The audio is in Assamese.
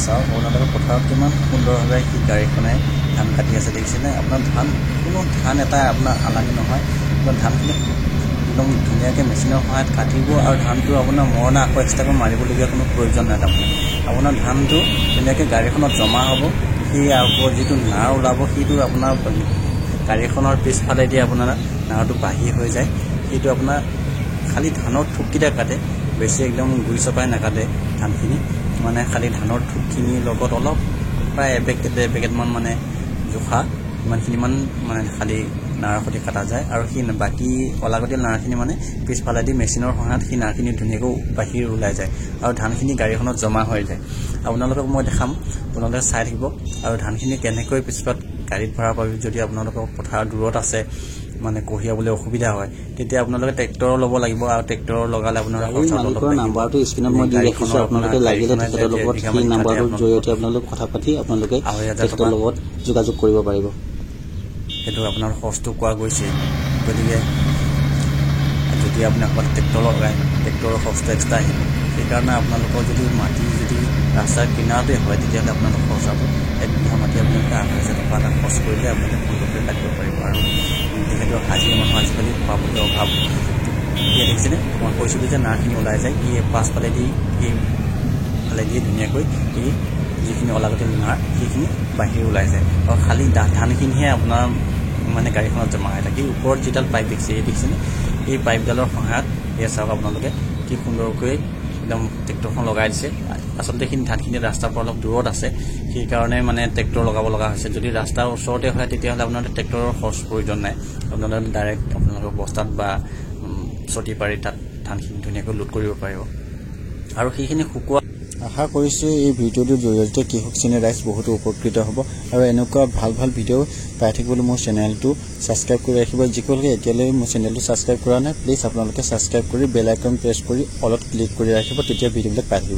চাওক আপোনালোকে পথাৰত কিমান সুন্দৰভাৱে সেই গাড়ীখনে ধান কাটি আছে দেখিছেনে আপোনাৰ ধান কোনো ধান এটা আপোনাৰ আলানি নহয় আপোনাৰ ধানখিনি একদম ধুনীয়াকৈ মেচিনৰ সহায়ত কাটিব আৰু ধানটো আপোনাৰ মৰণা আকৌ এক্সট্ৰাকৈ মাৰিবলগীয়া কোনো প্ৰয়োজন নাই তাৰমানে আপোনাৰ ধানটো ধুনীয়াকৈ গাড়ীখনত জমা হ'ব সেই আকৌ যিটো নাৰ ওলাব সেইটো আপোনাৰ গাড়ীখনৰ পিছফালেদি আপোনাৰ নাৰটো বাঢ়ি হৈ যায় সেইটো আপোনাৰ খালি ধানৰ থুককেইটা কাটে বেছি একদম গুৰি চপাই নাকাটে ধানখিনি মানে খালি ধানৰ থুকখিনিৰ লগত অলপ প্ৰায় এপেকেটমান মানে জোখা ইমানখিনিমান মানে খালি নাৰৰ সৈতে কাটা যায় আৰু সেই বাকী অলাগতীয়া নাৰখিনি মানে পিছফালেদি মেচিনৰ সহায়ত সেই নাৰখিনি ধুনীয়াকৈ বাহিৰ ওলাই যায় আৰু ধানখিনি গাড়ীখনত জমা হৈ যায় আপোনালোকক মই দেখাম আপোনালোকে চাই থাকিব আৰু ধানখিনি কেনেকৈ পিছত গাড়ীত ভৰাব পাৰি যদি আপোনালোকৰ পথাৰ দূৰত আছে মানে কঢ়িয়াবলৈ অসুবিধা হয় তেতিয়া আপোনালোকে ট্ৰেক্টৰ ল'ব লাগিব আৰু ট্ৰেক্টৰ লগালে আপোনাৰ মালিকৰ নাম্বাৰটো স্ক্ৰীনত মই দি ৰাখিছোঁ আপোনালোকে লাগিলে তেখেতৰ লগত সেই নাম্বাৰটোৰ জৰিয়তে আপোনালোক কথা পাতি আপোনালোকে তেখেতৰ লগত যোগাযোগ কৰিব পাৰিব সেইটো আপোনাৰ খৰচটো কোৱা গৈছে গতিকে যদি আপোনালোকৰ ট্ৰেক্টৰ লগায় ট্ৰেক্টৰৰ খৰচটো এক্সট্ৰা আহিব সেইকাৰণে আপোনালোকৰ যদি মাটি যদি ৰাস্তাৰ কিনাৰতে হয় তেতিয়াহ'লে আপোনালোকৰ খৰচ হ'ব 1 বিঘা মাটি আপোনালোকে 8,000 টকা এটা খৰচ কৰিলে আপোনালোকে সুন্দৰকৈ কাটিব পাৰিব আৰু যিহেতু হাজিৰা মানুহ আজিকালি পাবলৈ অভাৱ সেয়া দেখিছেনে মই কৈছিলোঁ যে নাৰখিনি ওলাই যায় এই পাছফালেদি এইফালেদি ধুনীয়াকৈ এই যিখিনি অলাগতীয়া নাৰ সেইখিনি বাহিৰ ওলাই যায় আৰু খালি ধানখিনিহে আপোনাৰ মানে গাড়ীখনত জমা হৈ থাকে ওপৰত যিডাল পাইপ দেখিছে এই দেখিছেনে এই পাইপডালৰ সহায়ত এয়া চাওক আপোনালোকে কি সুন্দৰকৈ একদম ট্ৰেক্টৰখন লগাই দিছে আচলতে এইখিনি ধানখিনি ৰাস্তাৰ পৰা অলপ দূৰত আছে সেইকাৰণে মানে ট্ৰেক্টৰ লগাব লগা হৈছে যদি ৰাস্তাৰ ওচৰতে হয় তেতিয়াহ'লে আপোনালোকে ট্ৰেক্টৰৰ খৰচ প্ৰয়োজন নাই আপোনালোকে ডাইৰেক্ট আপোনালোকৰ বস্তাত বা চটি পাৰি তাত ধানখিনি ধুনীয়াকৈ লোড কৰিব পাৰিব আৰু সেইখিনি শুকোৱা আশা কৰিছোঁ এই ভিডিঅ'টোৰ জৰিয়তে কৃষক শ্ৰেণীৰ ৰাইজ বহুতো উপকৃত হ'ব আৰু এনেকুৱা ভাল ভাল ভিডিঅ' পাই থাকিবলৈ মোৰ চেনেলটো ছাবস্ক্ৰাইব কৰি ৰাখিব যিসকলে এতিয়ালৈ মোৰ চেনেলটো ছাবস্ক্ৰাইব কৰা নাই প্লিজ আপোনালোকে ছাবস্ক্ৰাইব কৰি বেল আইকন প্ৰেছ কৰি অলপ ক্লিক কৰি ৰাখিব তেতিয়া ভিডিঅ'বিলাক পাই থাকিব